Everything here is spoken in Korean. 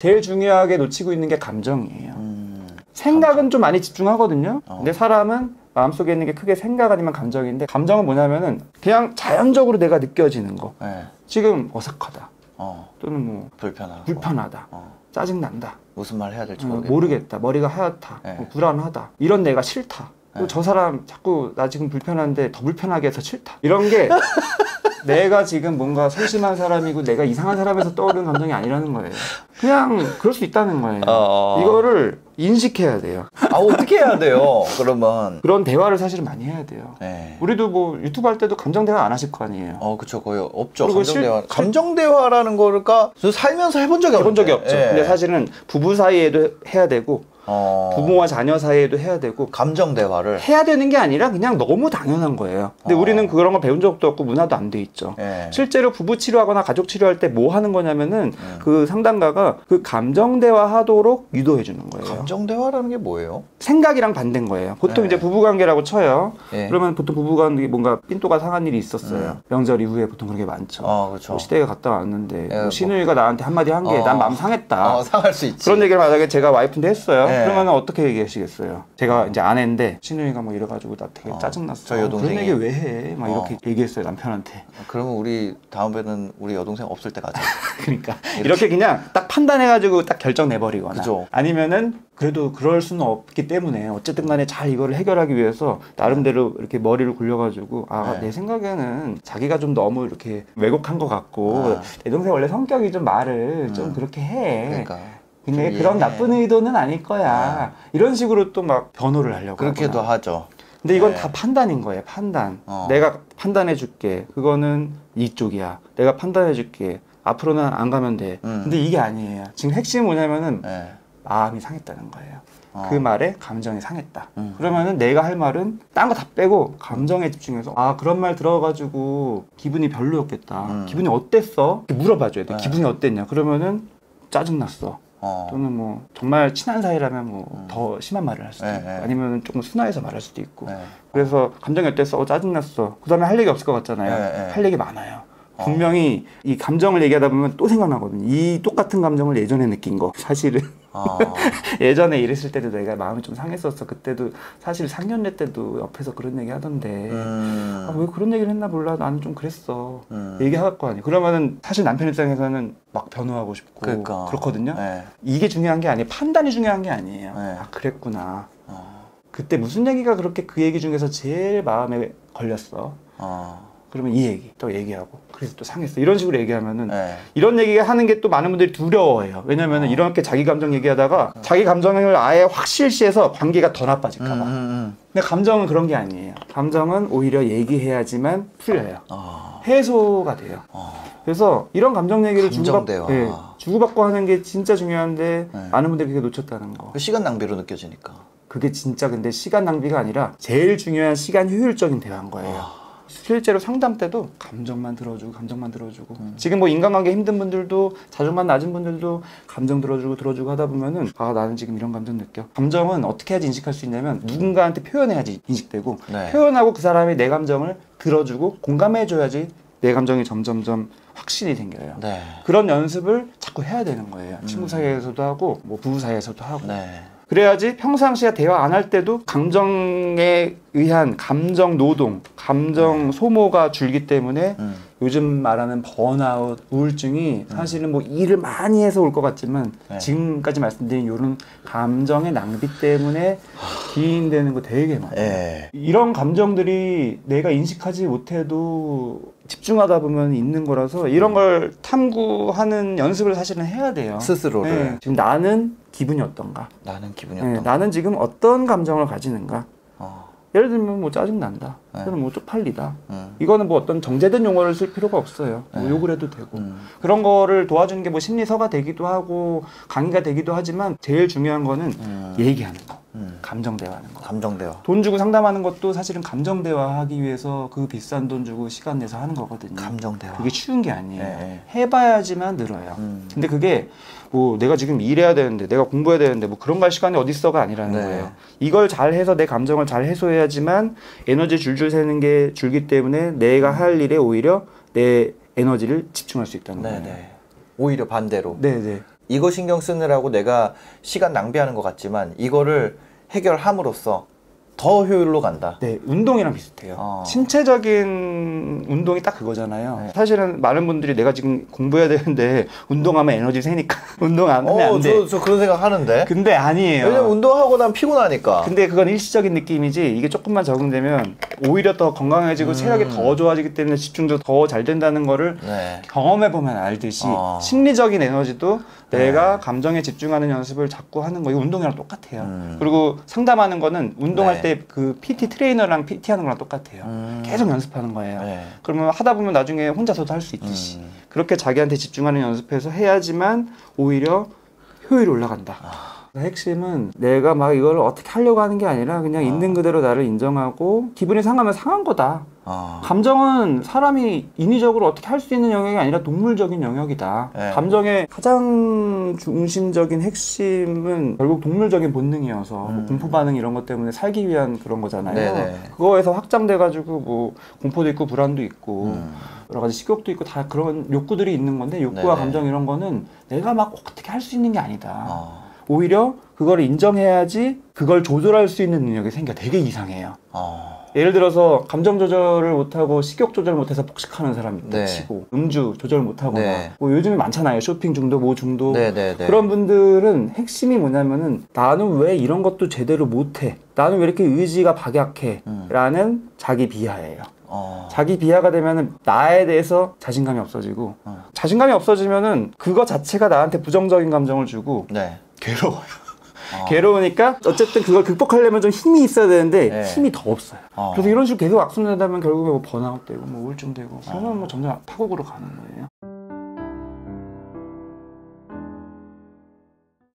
제일 중요하게 놓치고 있는 게 감정이에요. 생각은 좀 많이 집중하거든요. 근데 사람은 마음속에 있는 게 크게 생각 아니면 감정인데, 감정은 뭐냐면은 그냥 자연적으로 내가 느껴지는 거. 네. 지금 어색하다. 또는 뭐 불편하다. 짜증난다. 무슨 말 해야 될지 모르겠다. 머리가 하얗다. 네. 뭐 불안하다. 이런 내가 싫다. 네. 저 사람 자꾸 나 지금 불편한데 더 불편하게 해서 싫다. 이런 게 내가 지금 뭔가 소심한 사람이고 내가 이상한 사람에서 떠오르는 감정이 아니라는 거예요. 그냥 그럴 수 있다는 거예요. 이거를 인식해야 돼요. 어떻게 해야 돼요? 그러면 그런 대화를 사실은 많이 해야 돼요. 네. 우리도 뭐 유튜브 할 때도 감정 대화 안 하실 거 아니에요. 그쵸. 거의 없죠. 감정 대화. 감정 대화라는 거가 저 살면서 해본 적이 없죠. 네. 근데 사실은 부부 사이에도 해야 되고 부모와 자녀 사이에도 해야 되고, 감정 대화를 해야 되는 게 아니라 그냥 너무 당연한 거예요. 근데 우리는 그런 거 배운 적도 없고 문화도 안 돼 있죠. 실제로 부부 치료하거나 가족 치료할 때 뭐 하는 거냐면은 그 상담가가 그 감정 대화 하도록 유도해 주는 거예요. 감정 대화라는 게 뭐예요? 생각이랑 반대인 거예요. 보통 이제 부부 관계라고 쳐요. 그러면 보통 부부 관계 뭔가 삔또가 상한 일이 있었어요. 명절 이후에 보통 그런 게 많죠. 그렇죠. 뭐 시댁에 갔다 왔는데 뭐 시누이가 나한테 한마디 한 게 난 마음 상했다. 상할 수 있지. 그런 얘기를 만약에 제가 와이프인데 했어요. 그러면 어떻게 얘기하시겠어요? 제가 이제 아내인데 시누이가 뭐 이래가지고 나 되게 짜증났어. 저희 여동생이 그런 얘기 왜 해? 막 이렇게 얘기했어요, 남편한테. 그러면 우리 다음에는 우리 여동생 없을 때 가자. 그러니까 이렇게 그냥 딱 판단해가지고 딱 결정 내버리거나, 그죠. 아니면은 그래도 그럴 수는 없기 때문에 어쨌든 간에 잘 이거를 해결하기 위해서 나름대로 이렇게 머리를 굴려가지고 내 생각에는 자기가 좀 너무 이렇게 왜곡한 것 같고 내 동생 원래 성격이 좀 말을 좀 그렇게 해. 그러니까. 근데 그런 나쁜 의도는 아닐 거야. 이런 식으로 또 막 변호를 하려고 그렇게도 하죠. 근데 이건 다 판단인 거예요. 판단. 내가 판단해 줄게. 그거는 이쪽이야. 내가 판단해 줄게. 앞으로는 안 가면 돼. 근데 이게 아니에요. 지금 핵심이 뭐냐면은 마음이 상했다는 거예요. 그 말에 감정이 상했다. 그러면은 내가 할 말은 딴 거 다 빼고 감정에 집중해서 그런 말 들어가지고 기분이 별로였겠다. 기분이 어땠어? 이렇게 물어봐줘야 돼. 기분이 어땠냐? 그러면은 짜증났어. 또는 뭐 정말 친한 사이라면 뭐 더 심한 말을 할 수도 있고, 아니면 조금 순화해서 말할 수도 있고. 그래서 감정이 어땠어? 짜증났어. 그 다음에 할 얘기 없을 것 같잖아요. 할 얘기 많아요. 분명히 이 감정을 얘기하다 보면 또 생각나거든요. 이 똑같은 감정을 예전에 느낀 거. 사실은 예전에 이랬을 때도 내가 마음이 좀 상했었어. 그때도 사실 상견례 때도 옆에서 그런 얘기 하던데 왜 그런 얘기를 했나 몰라. 나는 좀 그랬어. 얘기할 거 아니에요. 그러면은 사실 남편 입장에서는 막 변호하고 싶고 그렇거든요. 이게 중요한 게 아니에요. 판단이 중요한 게 아니에요. 그랬구나. 그때 무슨 얘기가 그렇게 그 얘기 중에서 제일 마음에 걸렸어. 그러면 이 얘기 또 얘기하고, 그래서 또 상했어. 이런 식으로 얘기하면은 이런 얘기 하는 게 또 많은 분들이 두려워해요. 왜냐면은 이렇게 자기 감정 얘기하다가 자기 감정을 아예 확실시해서 관계가 더 나빠질까 봐. 근데 감정은 그런 게 아니에요. 감정은 오히려 얘기해야지만 풀려요. 해소가 돼요. 그래서 이런 감정 얘기를 주고받고 하는 게 진짜 중요한데 많은 분들이 그게 놓쳤다는 거. 시간 낭비로 느껴지니까. 그게 진짜 근데 시간 낭비가 아니라 제일 중요한 시간 효율적인 대화인 거예요. 실제로 상담 때도 감정만 들어주고 지금 뭐 인간관계 힘든 분들도 자존감 낮은 분들도 감정 들어주고 하다 보면은 나는 지금 이런 감정 느껴. 감정은 어떻게 해야지 인식할 수 있냐면 누군가한테 표현해야지 인식되고, 표현하고 그 사람이 내 감정을 들어주고 공감해줘야지 내 감정이 점점점 확신이 생겨요. 그런 연습을 자꾸 해야 되는 거예요. 친구 사이에서도 하고 뭐 부부 사이에서도 하고. 그래야지 평상시에 대화 안 할 때도 감정에 의한 감정 노동, 감정 소모가 줄기 때문에 요즘 말하는 번아웃, 우울증이 사실은 뭐 일을 많이 해서 올 것 같지만 지금까지 말씀드린 이런 감정의 낭비 때문에 기인되는 거 되게 많아요. 이런 감정들이 내가 인식하지 못해도 집중하다 보면 있는 거라서 이런 걸 탐구하는 연습을 사실은 해야 돼요. 스스로를. 지금 나는 기분이 어떤가? 나는 지금 어떤 감정을 가지는가? 예를 들면 뭐 짜증난다. 또는 뭐 쪽팔리다. 이거는 뭐 어떤 정제된 용어를 쓸 필요가 없어요. 뭐 욕을 해도 되고. 그런 거를 도와주는 게 뭐 심리서가 되기도 하고 강의가 되기도 하지만 제일 중요한 거는 얘기하는 거. 감정 대화하는 거. 감정 대화. 돈 주고 상담하는 것도 사실은 감정 대화하기 위해서 그 비싼 돈 주고 시간 내서 하는 거거든요. 감정 대화. 그게 쉬운 게 아니에요. 해봐야지만 늘어요. 근데 그게 뭐 내가 지금 일해야 되는데 내가 공부해야 되는데 뭐 그런 걸 시간이 어디 있어가 아니라는 거예요. 이걸 잘 해서 내 감정을 잘 해소해야지만 에너지 줄줄 새는 게 줄기 때문에 내가 할 일에 오히려 내 에너지를 집중할 수 있다는 거예요. 오히려 반대로. 이거 신경 쓰느라고 내가 시간 낭비하는 것 같지만 이거를 해결함으로써 더 효율로 간다. 네, 운동이랑 비슷해요. 신체적인 운동이 딱 그거잖아요. 네. 사실은 많은 분들이 내가 지금 공부해야 되는데 운동하면 에너지 새니까 운동 안 하면 안 돼. 저 그런 생각 하는데. 근데 아니에요. 왜냐면 운동하고 나면 피곤하니까. 근데 그건 일시적인 느낌이지 이게 조금만 적응되면 오히려 더 건강해지고 체력이 더 좋아지기 때문에 집중도 더 잘 된다는 거를 네. 경험해보면 알듯이 심리적인 에너지도 내가 감정에 집중하는 연습을 자꾸 하는 거, 이거 운동이랑 똑같아요. 그리고 상담하는 거는 운동할 때 그 PT 트레이너랑 PT 하는 거랑 똑같아요. 계속 연습하는 거예요. 그러면 하다 보면 나중에 혼자서도 할 수 있듯이 그렇게 자기한테 집중하는 연습해서 해야지만 오히려 효율이 올라간다. 핵심은 내가 막 이걸 어떻게 하려고 하는 게 아니라 그냥 있는 그대로 나를 인정하고 기분이 상하면 상한 거다. 감정은 사람이 인위적으로 어떻게 할 수 있는 영역이 아니라 동물적인 영역이다. 감정의 가장 중심적인 핵심은 결국 동물적인 본능이어서 뭐 공포 반응 이런 것 때문에 살기 위한 그런 거잖아요. 그거에서 확장돼 가지고 뭐 공포도 있고 불안도 있고 여러 가지 식욕도 있고 다 그런 욕구들이 있는 건데 욕구와 감정 이런 거는 내가 막 어떻게 할 수 있는 게 아니다. 오히려 그걸 인정해야지 그걸 조절할 수 있는 능력이 생겨. 되게 이상해요. 예를 들어서 감정 조절을 못하고 식욕 조절 못해서 폭식하는 사람이 있다 치고 음주 조절 못하거나 뭐 요즘에 많잖아요. 쇼핑 중독, 뭐 중독 그런 분들은 핵심이 뭐냐면은 나는 왜 이런 것도 제대로 못해? 나는 왜 이렇게 의지가 박약해? 라는 자기 비하예요. 자기 비하가 되면은 나에 대해서 자신감이 없어지고 자신감이 없어지면은 그거 자체가 나한테 부정적인 감정을 주고 괴로워요. 괴로우니까 어쨌든 그걸 극복하려면 좀 힘이 있어야 되는데 힘이 더 없어요. 그래서 이런 식으로 계속 악순환하다 보면 결국에 뭐 번아웃 되고 뭐 우울증 되고 그러면 뭐 점점 파국으로 가는 거예요.